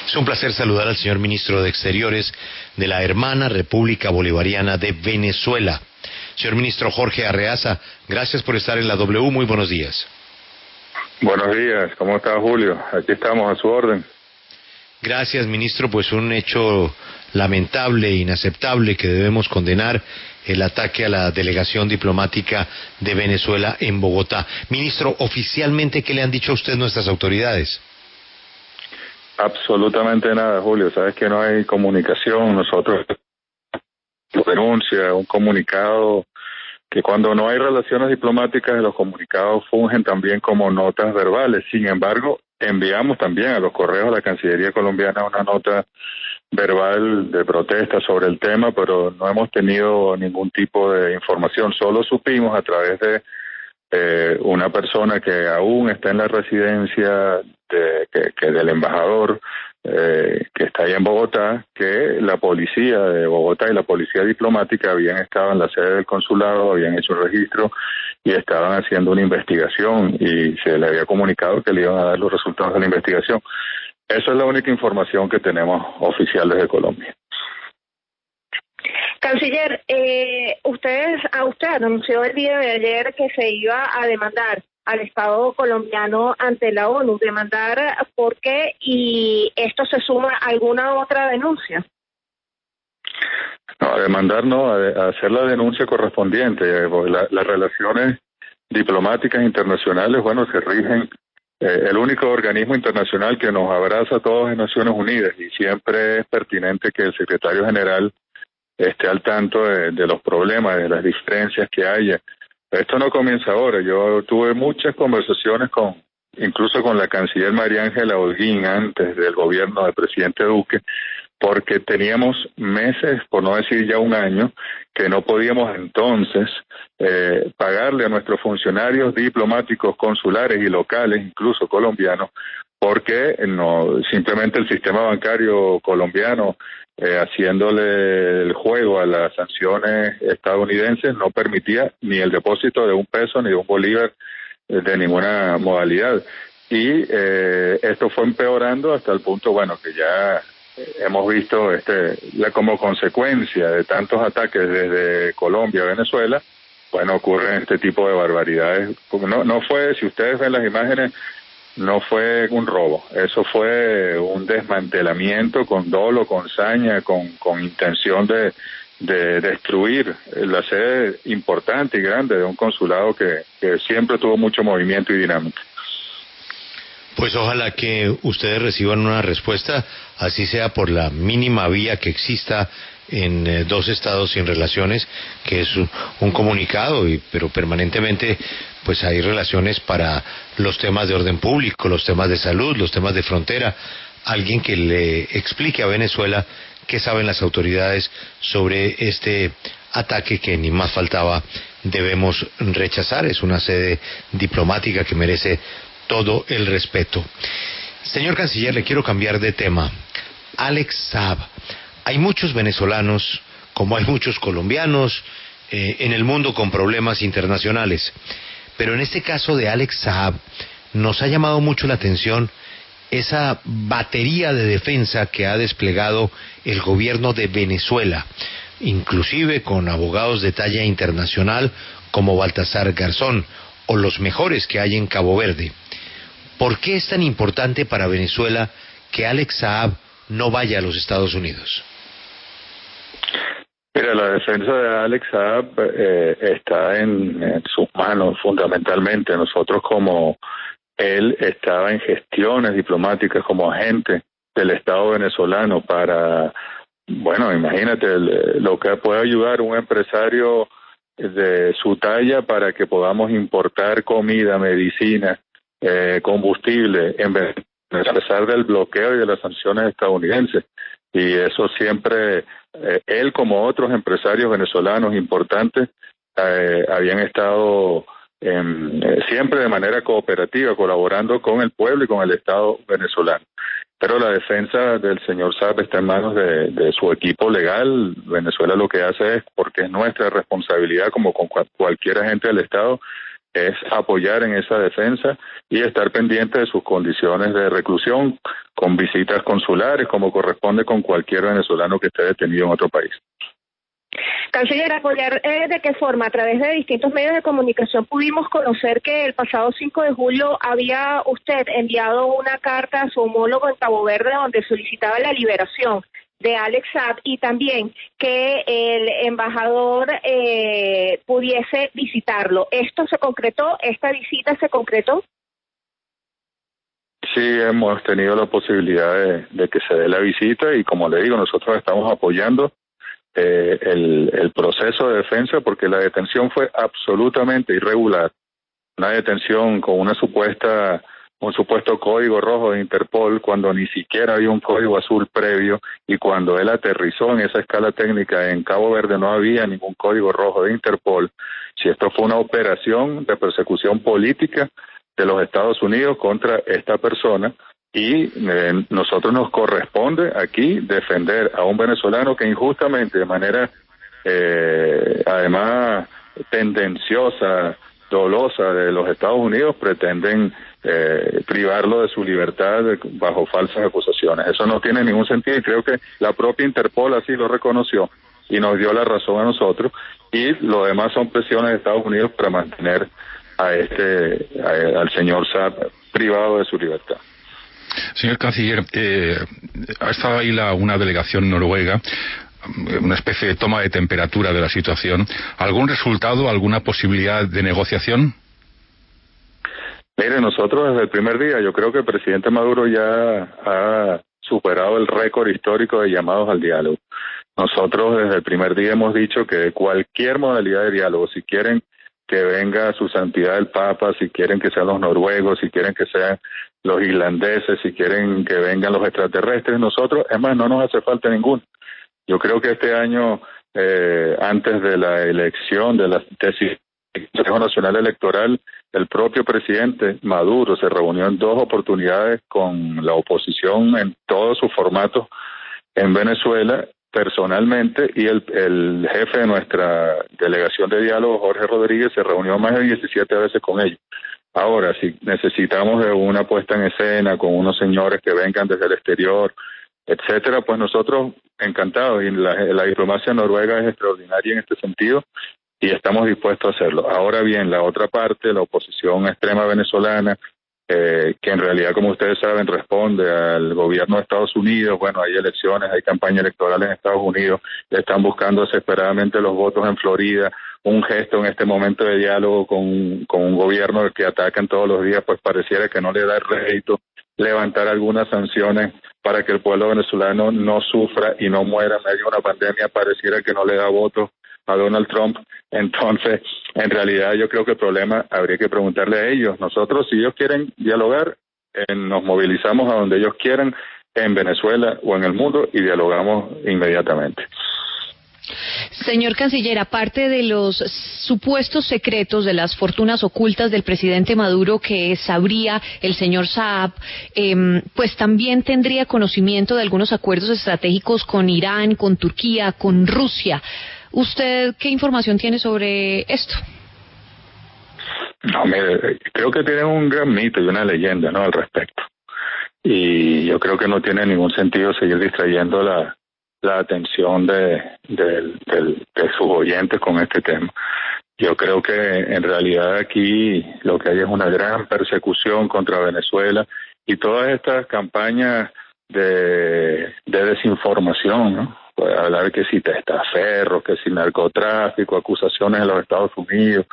Es un placer saludar al señor ministro de Exteriores de la hermana República Bolivariana de Venezuela. Señor ministro Jorge Arreaza, gracias por estar en la W. Muy buenos días. Buenos días, ¿cómo está Julio? Aquí estamos a su orden. Gracias, ministro. Pues un hecho lamentable e inaceptable que debemos condenar, el ataque a la delegación diplomática de Venezuela en Bogotá. Ministro, oficialmente, ¿qué le han dicho a usted nuestras autoridades? Absolutamente nada, Julio. Sabes que no hay comunicación. Nosotros denuncia un comunicado que cuando no hay relaciones diplomáticas, los comunicados fungen también como notas verbales. Sin embargo, enviamos también a los correos de la Cancillería colombiana una nota verbal de protesta sobre el tema, pero no hemos tenido ningún tipo de información. Solo supimos a través de una persona que aún está en la residencia del embajador que está ahí en Bogotá, que la policía de Bogotá y la policía diplomática habían estado en la sede del consulado, habían hecho un registro y estaban haciendo una investigación y se le había comunicado que le iban a dar los resultados de la investigación. Esa es la única información que tenemos oficial desde Colombia. Canciller, usted anunció el día de ayer que se iba a demandar al Estado colombiano ante la ONU. ¿Demandar por qué? ¿Y esto se suma a alguna otra denuncia? No, a demandar no, a hacer la denuncia correspondiente. Las relaciones diplomáticas internacionales, bueno, se rigen. El único organismo internacional que nos abraza a todos es Naciones Unidas y siempre es pertinente que el secretario general esté al tanto de los problemas, de las diferencias que haya. Esto no comienza ahora. Yo tuve muchas conversaciones incluso con la canciller María Ángela Holguín antes del gobierno del presidente Duque, porque teníamos meses, por no decir ya un año, que no podíamos entonces pagarle a nuestros funcionarios diplomáticos, consulares y locales, incluso colombianos, porque simplemente el sistema bancario colombiano, haciéndole el juego a las sanciones estadounidenses, no permitía ni el depósito de un peso ni de un bolívar de ninguna modalidad. Y esto fue empeorando hasta el punto, bueno, que ya hemos visto como consecuencia de tantos ataques desde Colombia a Venezuela, bueno, ocurren este tipo de barbaridades. No fue, si ustedes ven las imágenes, no fue un robo, eso fue un desmantelamiento con dolo, con saña, con intención de destruir la sede importante y grande de un consulado que siempre tuvo mucho movimiento y dinámica. Pues ojalá que ustedes reciban una respuesta, así sea por la mínima vía que exista en dos estados sin relaciones, que es un comunicado, pero permanentemente pues hay relaciones para los temas de orden público, los temas de salud, los temas de frontera. Alguien que le explique a Venezuela qué saben las autoridades sobre este ataque que ni más faltaba debemos rechazar. Es una sede diplomática que merece todo el respeto. Señor canciller, le quiero cambiar de tema. Alex Saab. Hay muchos venezolanos, como hay muchos colombianos, en el mundo con problemas internacionales. Pero en este caso de Alex Saab, nos ha llamado mucho la atención esa batería de defensa que ha desplegado el gobierno de Venezuela, inclusive con abogados de talla internacional como Baltasar Garzón, o los mejores que hay en Cabo Verde. ¿Por qué es tan importante para Venezuela que Alex Saab no vaya a los Estados Unidos? Mira, la defensa de Alex Saab está en sus manos fundamentalmente. Nosotros, como él estaba en gestiones diplomáticas como agente del Estado venezolano para, bueno, imagínate lo que puede ayudar un empresario de su talla para que podamos importar comida, medicina, combustible, a pesar del bloqueo y de las sanciones estadounidenses. Y eso siempre, él como otros empresarios venezolanos importantes, habían estado siempre de manera cooperativa, colaborando con el pueblo y con el Estado venezolano. Pero la defensa del señor Saab está en manos de su equipo legal. Venezuela lo que hace es, porque es nuestra responsabilidad como con cualquier agente del Estado, es apoyar en esa defensa y estar pendiente de sus condiciones de reclusión, con visitas consulares, como corresponde con cualquier venezolano que esté detenido en otro país. Canciller, apoyar de qué forma. A través de distintos medios de comunicación pudimos conocer que el pasado 5 de julio había usted enviado una carta a su homólogo en Cabo Verde donde solicitaba la liberación de Alex Saab y también que el embajador pudiese visitarlo. ¿Esto se concretó? ¿Esta visita se concretó? Sí, hemos tenido la posibilidad de que se dé la visita y, como le digo, nosotros estamos apoyando el proceso de defensa porque la detención fue absolutamente irregular. Una detención con un supuesto código rojo de Interpol cuando ni siquiera había un código azul previo, y cuando él aterrizó en esa escala técnica en Cabo Verde no había ningún código rojo de Interpol. Si esto fue una operación de persecución política de los Estados Unidos contra esta persona, y nosotros nos corresponde aquí defender a un venezolano que injustamente, de manera además tendenciosa, dolosa, de los Estados Unidos pretenden privarlo de su libertad bajo falsas acusaciones. Eso no tiene ningún sentido y creo que la propia Interpol así lo reconoció y nos dio la razón a nosotros, y lo demás son presiones de Estados Unidos para mantener al señor Saab privado de su libertad. Señor Canciller, ha estado ahí una delegación noruega, una especie de toma de temperatura de la situación. ¿Algún resultado, alguna posibilidad de negociación? Mire, nosotros desde el primer día, yo creo que el presidente Maduro ya ha superado el récord histórico de llamados al diálogo. Nosotros desde el primer día hemos dicho que cualquier modalidad de diálogo, si quieren que venga su santidad el Papa, si quieren que sean los noruegos, si quieren que sean los irlandeses, si quieren que vengan los extraterrestres, nosotros, es más, no nos hace falta ninguno. Yo creo que este año, antes de la elección del Consejo Nacional Electoral, el propio presidente Maduro se reunió en 2 oportunidades con la oposición en todos sus formatos en Venezuela, personalmente, y el jefe de nuestra delegación de diálogo, Jorge Rodríguez, se reunió más de 17 veces con ellos. Ahora, si necesitamos de una puesta en escena con unos señores que vengan desde el exterior, etcétera, pues nosotros encantados, y la diplomacia noruega es extraordinaria en este sentido y estamos dispuestos a hacerlo. Ahora bien, la otra parte, la oposición extrema venezolana, que en realidad, como ustedes saben, responde al gobierno de Estados Unidos. Bueno, hay elecciones, hay campaña electoral en Estados Unidos, están buscando desesperadamente los votos en Florida. Un gesto en este momento de diálogo con un gobierno que atacan todos los días, pues pareciera que no le da rédito levantar algunas sanciones para que el pueblo venezolano no sufra y no muera en medio de una pandemia. Pareciera que no le da votos a Donald Trump. Entonces, en realidad yo creo que el problema habría que preguntarle a ellos. Nosotros, si ellos quieren dialogar, nos movilizamos a donde ellos quieran, en Venezuela o en el mundo, y dialogamos inmediatamente. Señor Canciller, aparte de los supuestos secretos, de las fortunas ocultas del presidente Maduro que sabría el señor Saab, pues también tendría conocimiento de algunos acuerdos estratégicos con Irán, con Turquía, con Rusia. ¿Usted qué información tiene sobre esto? No, creo que tienen un gran mito y una leyenda, ¿no?, al respecto. Y yo creo que no tiene ningún sentido seguir distrayendo la atención de sus oyentes con este tema. Yo creo que en realidad aquí lo que hay es una gran persecución contra Venezuela y todas estas campañas de desinformación, ¿no? Puede hablar que si testaferros, que si narcotráfico, acusaciones en los Estados Unidos,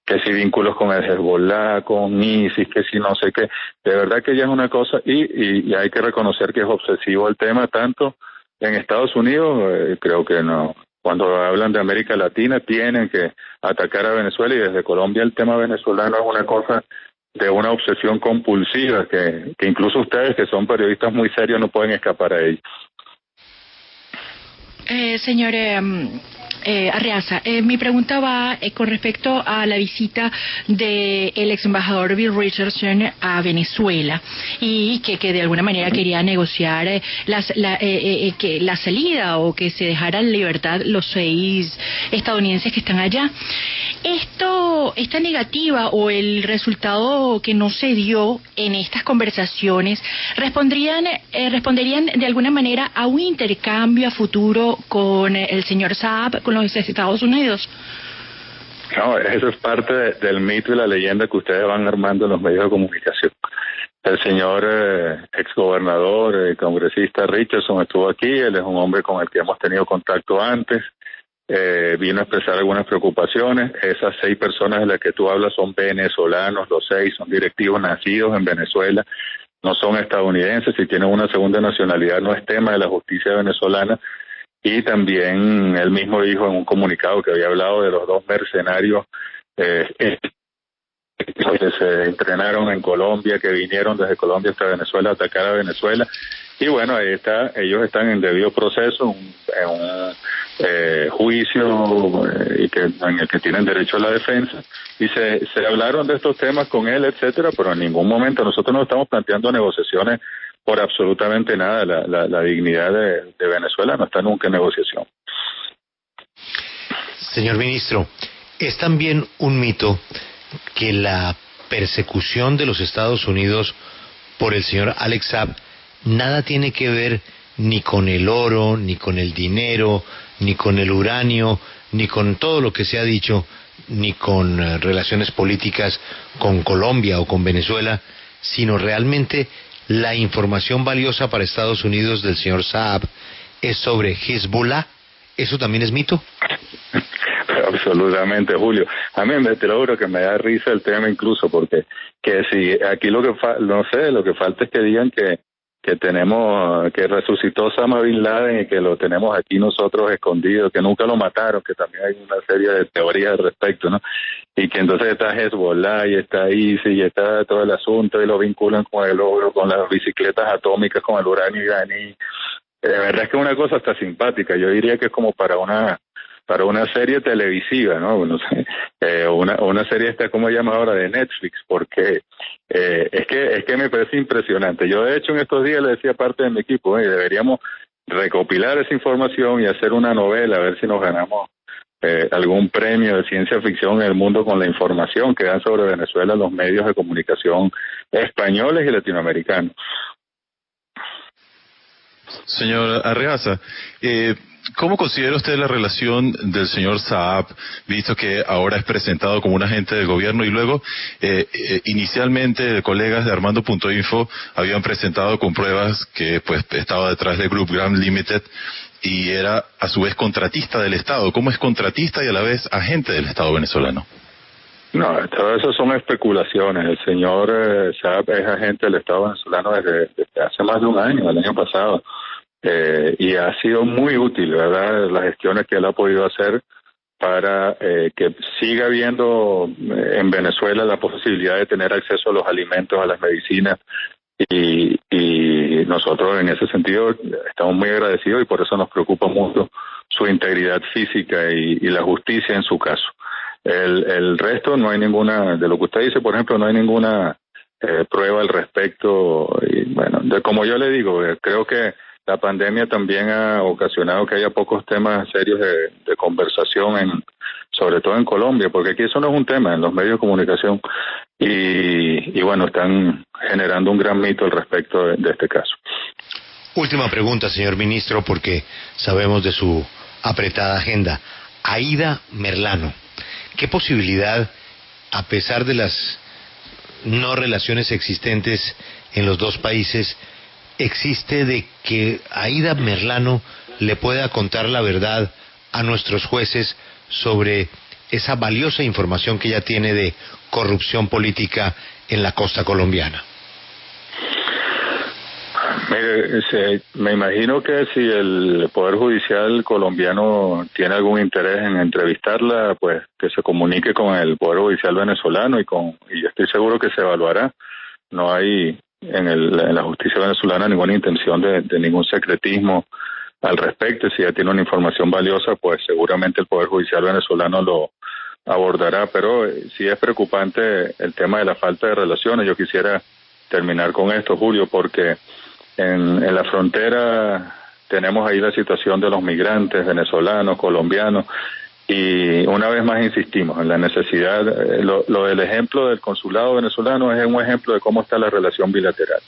que si vínculos con el Hezbollah, con ISIS, que si no sé qué. De verdad que ya es una cosa, y hay que reconocer que es obsesivo el tema, tanto en Estados Unidos, creo que no. Cuando hablan de América Latina tienen que atacar a Venezuela, y desde Colombia el tema venezolano es una cosa de una obsesión compulsiva que incluso ustedes, que son periodistas muy serios, no pueden escapar a ello. Señor Arreaza, mi pregunta va con respecto a la visita del ex embajador Bill Richardson a Venezuela y que de alguna manera quería negociar la salida o que se dejaran en libertad los 6 estadounidenses que están allá. Esta negativa o el resultado que no se dio en estas conversaciones responderían de alguna manera a un intercambio a futuro con el señor Saab, con los Estados Unidos. No, eso es parte del mito y la leyenda que ustedes van armando en los medios de comunicación. El señor exgobernador, congresista Richardson estuvo aquí, él es un hombre con el que hemos tenido contacto antes, vino a expresar algunas preocupaciones. Esas 6 personas de las que tú hablas son venezolanos, los 6 son directivos nacidos en Venezuela, no son estadounidenses, si tienen una segunda nacionalidad no es tema de la justicia venezolana. Y también él mismo dijo en un comunicado que había hablado de los 2 mercenarios que se entrenaron en Colombia, que vinieron desde Colombia hasta Venezuela a atacar a Venezuela. Y bueno, ahí está, ellos están en debido proceso, en un juicio en el que tienen derecho a la defensa. Y se hablaron de estos temas con él, etcétera, pero en ningún momento nosotros no estamos planteando negociaciones por absolutamente nada. La dignidad de Venezuela no está nunca en negociación. Señor ministro, es también un mito que la persecución de los Estados Unidos por el señor Alex Saab nada tiene que ver ni con el oro, ni con el dinero, ni con el uranio, ni con todo lo que se ha dicho, ni con relaciones políticas con Colombia o con Venezuela, sino realmente la información valiosa para Estados Unidos del señor Saab es sobre Hezbollah. ¿Eso también es mito? Absolutamente, Julio. A mí te lo juro que me da risa el tema incluso porque que si aquí lo que falta es que digan que tenemos, que resucitó Osama Bin Laden y que lo tenemos aquí nosotros escondido, que nunca lo mataron, que también hay una serie de teorías al respecto, ¿no? Y que entonces está Hezbollah y está ISIS y está todo el asunto y lo vinculan con el oro, con las bicicletas atómicas, con el uranio iraní. De verdad es que es una cosa hasta simpática. Yo diría que es como para una serie televisiva, ¿no? No sé, una serie esta, ¿cómo se llama ahora? De Netflix, porque es que me parece impresionante. Yo de hecho en estos días le decía a parte de mi equipo, deberíamos recopilar esa información y hacer una novela, a ver si nos ganamos algún premio de ciencia ficción en el mundo con la información que dan sobre Venezuela los medios de comunicación españoles y latinoamericanos. Señor Arreaza, ¿cómo considera usted la relación del señor Saab, visto que ahora es presentado como un agente del gobierno y luego inicialmente colegas de Armando.info habían presentado con pruebas que pues estaba detrás del Group Graham Limited y era a su vez contratista del Estado? ¿Cómo es contratista y a la vez agente del Estado venezolano? No, todo eso son especulaciones. El señor Saab es agente del Estado venezolano desde hace más de un año, el año pasado. Y ha sido muy útil, ¿verdad?, las gestiones que él ha podido hacer para que siga habiendo en Venezuela la posibilidad de tener acceso a los alimentos, a las medicinas, y nosotros en ese sentido estamos muy agradecidos y por eso nos preocupa mucho su integridad física y la justicia en su caso. El resto no hay ninguna, de lo que usted dice, por ejemplo, no hay ninguna prueba al respecto. Y bueno, como yo le digo, creo que la pandemia también ha ocasionado que haya pocos temas serios de conversación, sobre todo en Colombia, porque aquí eso no es un tema en los medios de comunicación y bueno, están generando un gran mito al respecto de este caso. Última pregunta, señor ministro, porque sabemos de su apretada agenda. Aida Merlano, ¿qué posibilidad, a pesar de las no relaciones existentes en los dos países, existe de que Aida Merlano le pueda contar la verdad a nuestros jueces sobre esa valiosa información que ella tiene de corrupción política en la costa colombiana? Mire, me imagino que si el Poder Judicial colombiano tiene algún interés en entrevistarla, pues que se comunique con el Poder Judicial venezolano y yo estoy seguro que se evaluará. No hay en la justicia venezolana ninguna intención de ningún secretismo al respecto. Si ya tiene una información valiosa, pues seguramente el Poder Judicial venezolano lo abordará, pero sí es preocupante el tema de la falta de relaciones. Yo quisiera terminar con esto, Julio, porque en la frontera tenemos ahí la situación de los migrantes venezolanos, colombianos, y una vez más insistimos en la necesidad, lo del ejemplo del consulado venezolano es un ejemplo de cómo está la relación bilateral.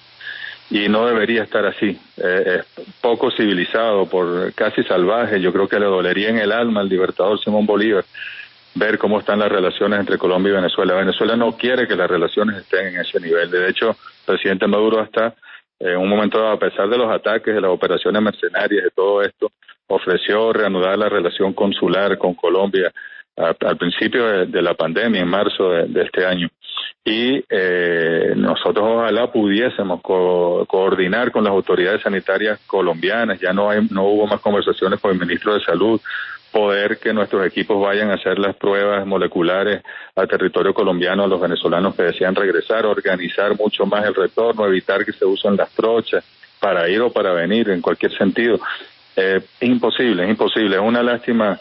Y no debería estar así, es poco civilizado, casi salvaje. Yo creo que le dolería en el alma al libertador Simón Bolívar ver cómo están las relaciones entre Colombia y Venezuela. Venezuela no quiere que las relaciones estén en ese nivel. De hecho, el presidente Maduro hasta en un momento dado, a pesar de los ataques, de las operaciones mercenarias, de todo esto, ofreció reanudar la relación consular con Colombia al principio de la pandemia, en marzo de este año. Y nosotros ojalá pudiésemos coordinar con las autoridades sanitarias colombianas. Ya no hubo más conversaciones con el ministro de Salud, poder que nuestros equipos vayan a hacer las pruebas moleculares al territorio colombiano a los venezolanos que desean regresar, organizar mucho más el retorno, evitar que se usen las trochas para ir o para venir en cualquier sentido. Es imposible, es una lástima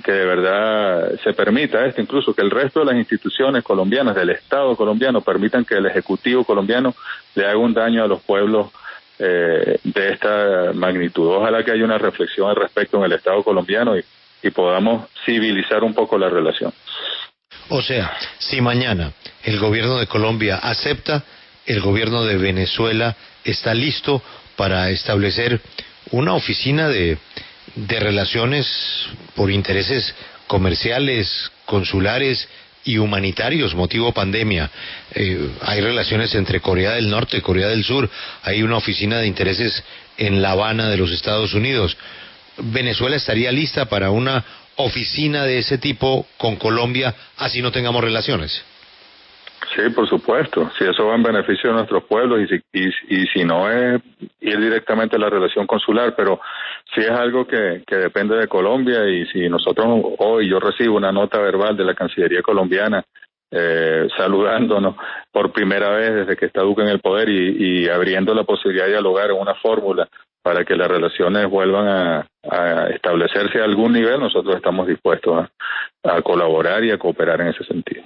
que de verdad se permita esto, incluso que el resto de las instituciones colombianas, del Estado colombiano, permitan que el Ejecutivo colombiano le haga un daño a los pueblos de esta magnitud. Ojalá que haya una reflexión al respecto en el Estado colombiano y podamos civilizar un poco la relación. O sea, si mañana el gobierno de Colombia acepta, el gobierno de Venezuela está listo para establecer una oficina de relaciones por intereses comerciales, consulares y humanitarios, motivo pandemia. Hay relaciones entre Corea del Norte y Corea del Sur, hay una oficina de intereses en La Habana de los Estados Unidos. ¿Venezuela estaría lista para una oficina de ese tipo con Colombia, así no tengamos relaciones? Sí, por supuesto. Si eso va en beneficio de nuestros pueblos y si no es ir directamente a la relación consular, pero si es algo que depende de Colombia, y si nosotros hoy yo recibo una nota verbal de la Cancillería colombiana saludándonos por primera vez desde que está Duque en el poder y abriendo la posibilidad de dialogar en una fórmula para que las relaciones vuelvan a establecerse a algún nivel, nosotros estamos dispuestos a colaborar y a cooperar en ese sentido.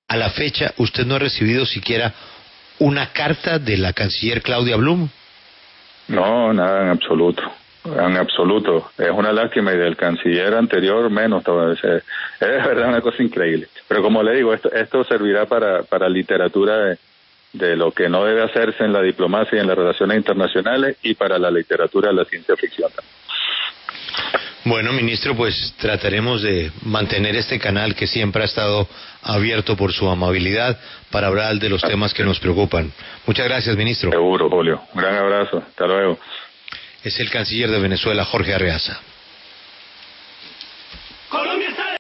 A la fecha, ¿usted no ha recibido siquiera una carta de la canciller Claudia Blum? No, nada, en absoluto. En absoluto. Es una lástima, y del canciller anterior menos. Es verdad una cosa increíble. Pero como le digo, esto servirá para literatura de lo que no debe hacerse en la diplomacia y en las relaciones internacionales, y para la literatura de la ciencia ficción también. Bueno, ministro, pues trataremos de mantener este canal que siempre ha estado abierto por su amabilidad para hablar de los temas que nos preocupan. Muchas gracias, ministro. Seguro, Julio. Un gran abrazo. Hasta luego. Es el canciller de Venezuela, Jorge Arreaza.